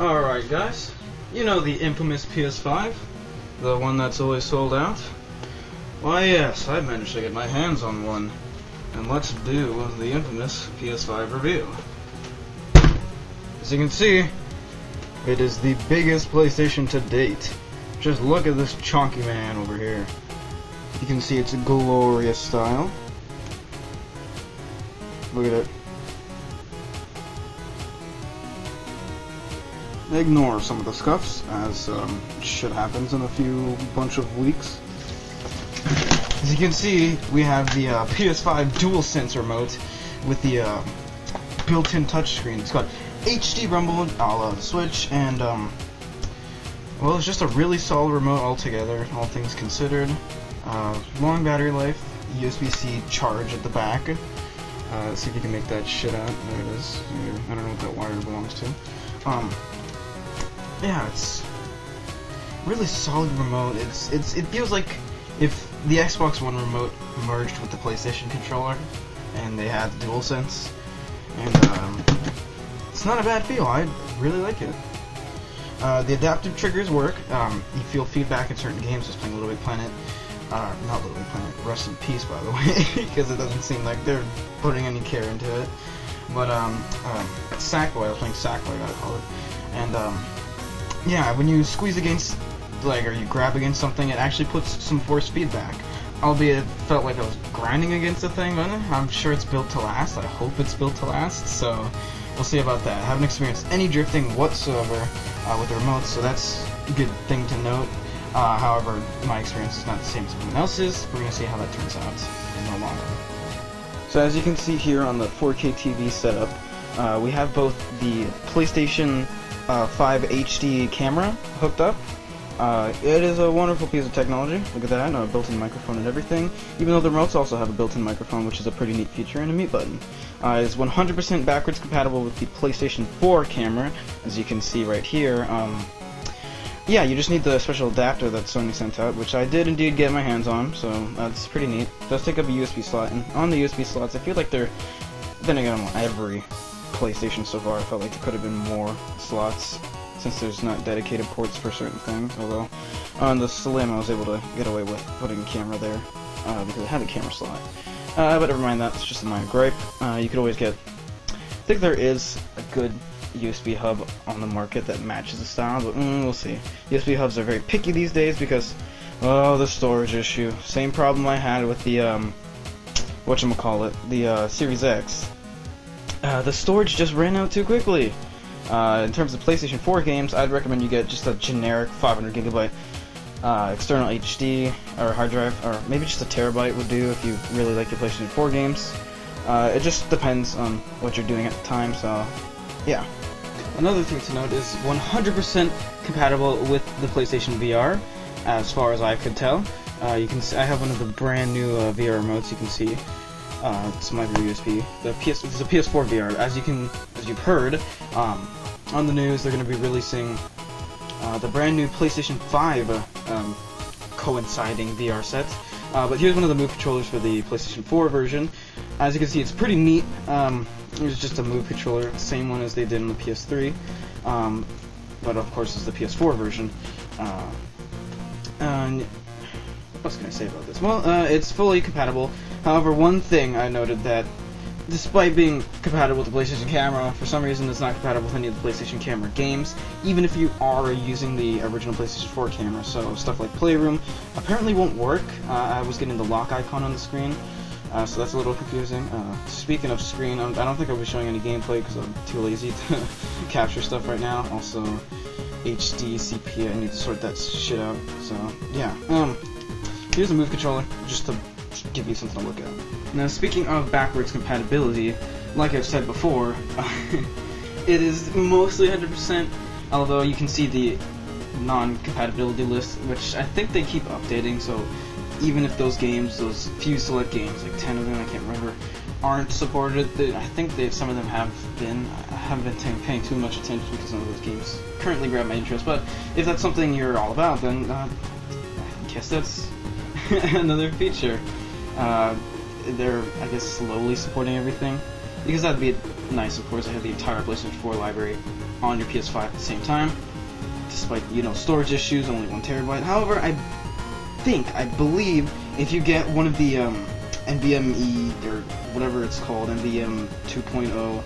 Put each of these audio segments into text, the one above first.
Alright guys, you know the infamous PS5? The one that's always sold out? Why yes, I managed to get my hands on one. And let's do the infamous PS5 review. As you can see, it is the biggest PlayStation to date. Just look at this chunky man over here. You can see it's a glorious style. Look at it. Ignore some of the scuffs, as shit happens in a bunch of weeks. As you can see, we have the PS5 DualSense remote with the built-in touchscreen. It's got HD rumble a la the Switch, and well, it's just a really solid remote altogether, all things considered. Long battery life, USB-C charge at the back. Let's see if you can make that shit out. There it is. I don't know what that wire belongs to. Yeah, it's really solid remote. It feels like if the Xbox One remote merged with the PlayStation controller and they had the DualSense, and it's not a bad feel. I really like it. The adaptive triggers work. You feel feedback in certain games. Just playing Little Big Planet. Not Little Big Planet. Rest in peace, by the way, because it doesn't seem like they're putting any care into it. But Sackboy. I was playing Sackboy, I gotta call it. And yeah, when you squeeze against, like, or you grab against something, it actually puts some force feedback. Albeit it felt like I was grinding against the thing, but I'm sure it's built to last. I hope it's built to last, so we'll see about that. I haven't experienced any drifting whatsoever with the remote, so that's a good thing to note. However, my experience is not the same as everyone else's. We're going to see how that turns out in the long run. So as you can see here on the 4K TV setup, we have both the PlayStation 5 HD camera hooked up. It is a wonderful piece of technology. Look at that, a built-in microphone and everything. Even though the remotes also have a built-in microphone, which is a pretty neat feature, and a mute button. It's 100% backwards compatible with the PlayStation 4 camera, as you can see right here. Yeah, you just need the special adapter that Sony sent out, which I did indeed get my hands on, so that's pretty neat. It does take up a USB slot, and on the USB slots, I feel like they're, then again, on every PlayStation so far, I felt like there could have been more slots, since there's not dedicated ports for certain things, although on the Slim I was able to get away with putting a camera there, because it had a camera slot. But never mind that, it's just a minor gripe. You could always get, I think there is a good USB hub on the market that matches the style, but we'll see. USB hubs are very picky these days because, oh, the storage issue. Same problem I had with the, whatchamacallit, the Series X. The storage just ran out too quickly. In terms of PlayStation 4 games, I'd recommend you get just a generic 500 gigabyte external HD or hard drive, or maybe just a terabyte would do if you really like your PlayStation 4 games. It just depends on what you're doing at the time, so yeah. Another thing to note is 100% compatible with the PlayStation VR, as far as I could tell. You can see, I have one of the brand new VR remotes. You can see it's micro USB. It's a PS4 VR. As you've heard on the news, they're going to be releasing the brand new PlayStation 5 coinciding VR set. But here's one of the move controllers for the PlayStation 4 version. As you can see, it's pretty neat. It's just a move controller, same one as they did in the PS3, but of course it's the PS4 version. And what else can I say about this? Well, it's fully compatible. However, one thing I noted that, despite being compatible with the PlayStation camera, for some reason it's not compatible with any of the PlayStation camera games, even if you are using the original PlayStation 4 camera. So stuff like Playroom apparently won't work. I was getting the lock icon on the screen. So that's a little confusing. Speaking of screen, I don't think I'll be showing any gameplay because I'm too lazy to capture stuff right now. Also, HD, CP, I need to sort that shit out. So, yeah. Here's a move controller, just to give you something to look at. Now, speaking of backwards compatibility, like I've said before, it is mostly 100%, although you can see the non-compatibility list, which I think they keep updating, so even if those games, those few select games, like 10 of them, I can't remember, aren't supported, I think some of them have been. I haven't been paying too much attention because none of those games currently grab my interest, but if that's something you're all about, then I guess that's another feature. They're, I guess, slowly supporting everything, because that'd be nice, of course. I have the entire PlayStation 4 library on your PS5 at the same time, despite, you know, storage issues, only 1 terabyte. However, I believe if you get one of the NVMe or whatever it's called, NVM 2.0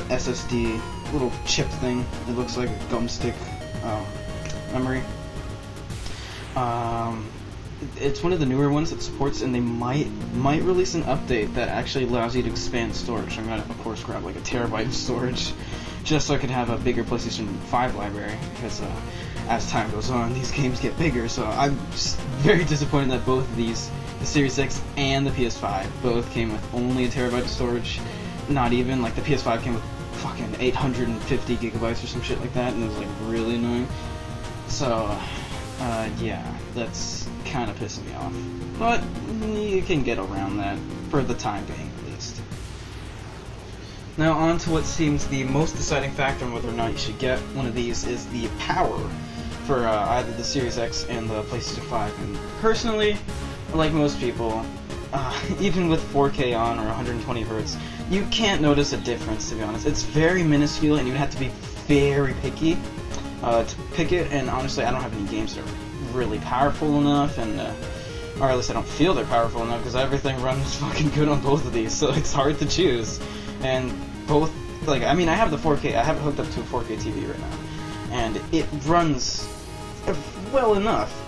SSD, little chip thing, it looks like a gumstick memory. It's one of the newer ones that supports, and they might release an update that actually allows you to expand storage. I'm gonna, of course, grab like a terabyte of storage, just so I can have a bigger PlayStation 5 library, because as time goes on, these games get bigger, so I'm just very disappointed that both of these, the Series X and the PS5, both came with only a terabyte of storage. Not even, like the PS5 came with fucking 850 gigabytes or some shit like that, and it was like really annoying. So, yeah, that's kind of pissing me off. But you can get around that, for the time being at least. Now on to what seems the most deciding factor on whether or not you should get one of these is the power for either the Series X and the PlayStation 5. And personally, like most people, even with 4K on or 120 Hz, you can't notice a difference, to be honest. It's very minuscule, and you'd have to be very picky to pick it, and honestly, I don't have any games that are really powerful enough, and or at least I don't feel they're powerful enough, because everything runs fucking good on both of these, so it's hard to choose. And both, like, I mean, I have the 4K, I have it hooked up to a 4K TV right now, and it runs well enough.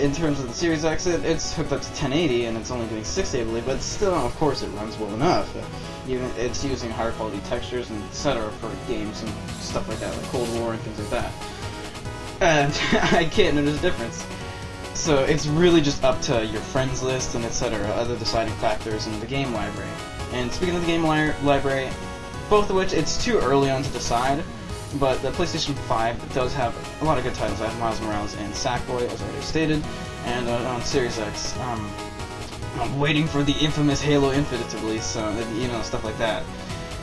In terms of the Series X, it's hooked up to 1080, and it's only doing 60, I believe, but still, of course, it runs well enough. Even it's using higher quality textures and etc. for games and stuff like that, like Cold War and things like that. And I can't notice a difference. So it's really just up to your friends list and etc. other deciding factors in the game library. And speaking of the game library, both of which it's too early on to decide, but the PlayStation 5 does have a lot of good titles. I have Miles Morales and Sackboy, as already stated, and on Series X, I'm waiting for the infamous Halo Infinite to release, so, you know, stuff like that.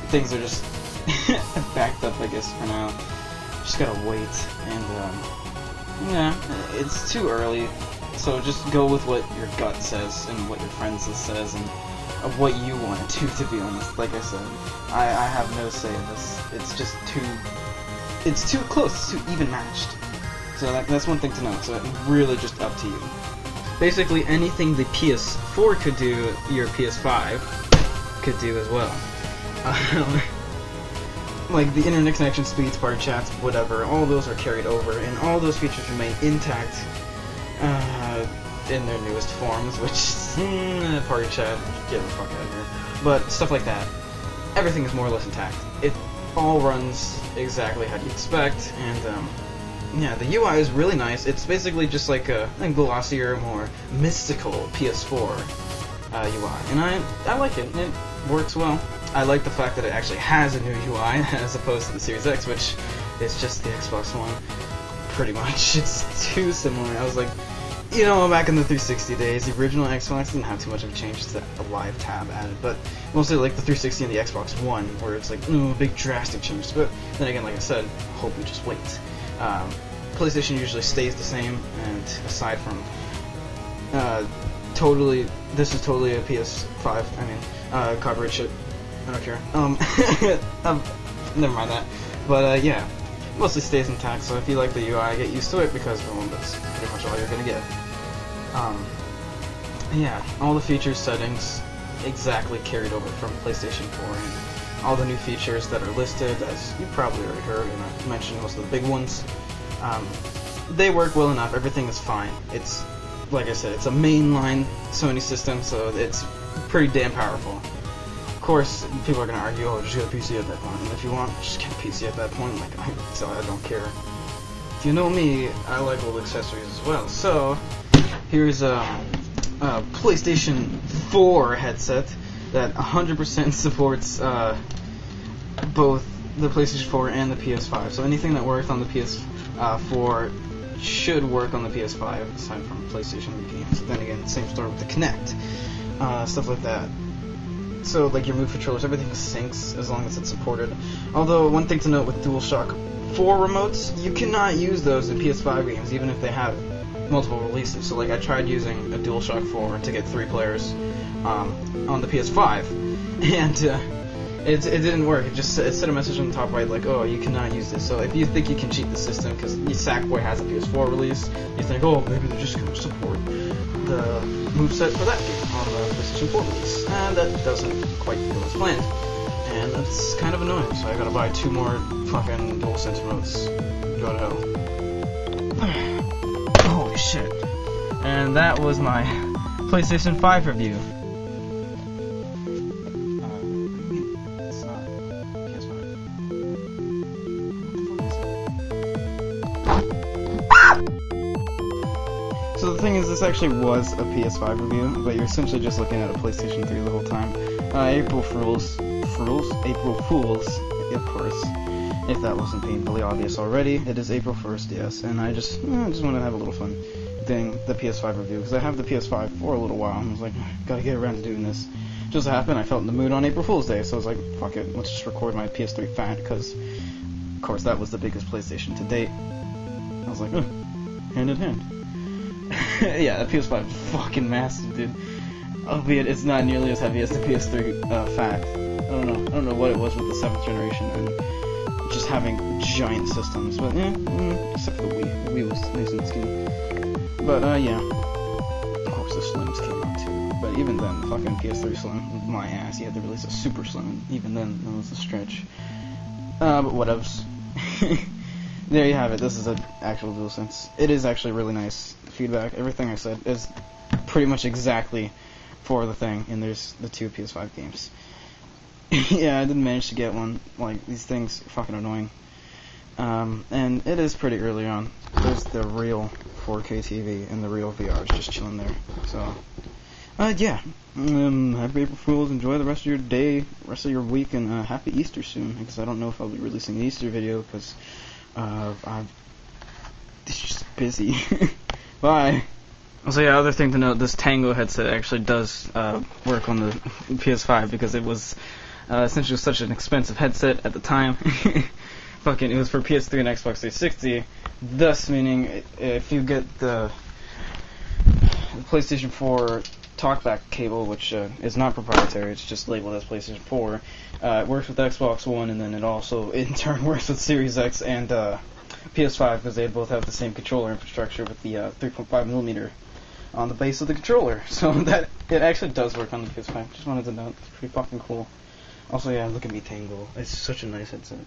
Things are just backed up, I guess, for now. Just gotta wait, and, yeah, it's too early, so just go with what your gut says, and what your friends list says, and what you want to do, to be honest. Like I said, I have no say in this. It's just it's too close, it's too even matched. So that's one thing to know, so it's really just up to you. Basically, anything the PS4 could do, your PS5 could do as well. Like the internet connection speeds, party chats, whatever, all those are carried over, and all those features remain intact in their newest forms, which, party chat, get the fuck out of here. But stuff like that, everything is more or less intact. It all runs exactly how you expect, and yeah, the UI is really nice. It's basically just like a glossier, more mystical PS4 UI, and I like it. It works well. I like the fact that it actually has a new UI as opposed to the Series X, which is just the Xbox One. Pretty much, it's too similar. I was like, you know, back in the 360 days, the original Xbox didn't have too much of a change to the Live tab added, but mostly like the 360 and the Xbox One, where it's like, big drastic changes. But then again, like I said, hope you just wait. PlayStation usually stays the same, and aside from this is totally a PS5. I mean, copyright shit. I don't care. Never mind that. But yeah, mostly stays intact. So if you like the UI, get used to it, because well, that's pretty much all you're gonna get. Yeah, all the features, settings, exactly carried over from PlayStation 4, and all the new features that are listed, as you probably already heard, and I mentioned most of the big ones. They work well enough. Everything is fine. It's, like I said, it's a mainline Sony system, so it's pretty damn powerful. Of course, people are gonna argue, oh, just get a PC at that point. And if you want, just get a PC at that point. Like, I don't care. If you know me, I like old accessories as well. So, here's a PlayStation 4 headset that 100% supports both the PlayStation 4 and the PS5. So anything that worked on the PS4 should work on the PS5, aside from PlayStation games. Then again, same story with the Kinect, stuff like that. So, like your move controllers, everything syncs as long as it's supported. Although, one thing to note with DualShock 4 remotes, you cannot use those in PS5 games, even if they have multiple releases. So, like, I tried using a DualShock 4 to get 3 players on the PS5, and it didn't work. It sent a message on the top right like, oh, you cannot use this. So if you think you can cheat the system because Sackboy has a PS4 release, you think, oh, maybe they're just gonna support the moveset for that game on the PlayStation 4 release, and that doesn't quite go as planned. And that's kind of annoying. So I gotta buy 2 more fucking DualSense remotes. Go to hell. Holy shit! And that was my PlayStation 5 review. It's not PS5. So the thing is, this actually was a PS5 review, but you're essentially just looking at a PlayStation 3 the whole time. April Fools, of course. If that wasn't painfully obvious already, it is April 1st, yes. And I just want to have a little fun doing the PS5 review, because I have the PS5 for a little while, and I was like, gotta get around to doing this. Just happened, I felt in the mood on April Fool's Day, so I was like, fuck it, let's just record my PS3 fat, because, of course, that was the biggest PlayStation to date. I was like, hand in hand. Yeah, the PS5 is fucking massive, dude. Albeit it's not nearly as heavy as the PS3 fat. I don't know what it was with the 7th generation and just having giant systems, but yeah, except for the Wii. The Wii was nice and skinny. But yeah, of course the Slims came out too. But even then, the fucking PS3 Slim, my ass, you had to release a Super Slim, and even then, that was a stretch. But whatevs. There you have it. This is an actual DualSense. It is actually really nice feedback. Everything I said is pretty much exactly for the thing, and there's the 2 PS5 games. Yeah, I didn't manage to get one. Like, these things are fucking annoying. And it is pretty early on. There's the real 4K TV and the real VR is just chilling there. So, yeah. Happy April Fools. Enjoy the rest of your day, rest of your week, and happy Easter soon. Because I don't know if I'll be releasing an Easter video because I'm just busy. Bye. Also, yeah, other thing to note, this Tango headset actually does work on the PS5 because it was essentially such an expensive headset at the time. Fucking, it was for PS3 and Xbox 360, thus meaning if you get the PlayStation 4 talkback cable, which is not proprietary, it's just labeled as PlayStation 4, it works with Xbox One, and then it also in turn works with Series X and PS5 because they both have the same controller infrastructure with the 3.5mm on the base of the controller, so that it actually does work on the PS5. Just wanted to note, it's pretty fucking cool. Also, yeah, look at me Tango. It's such a nice headset.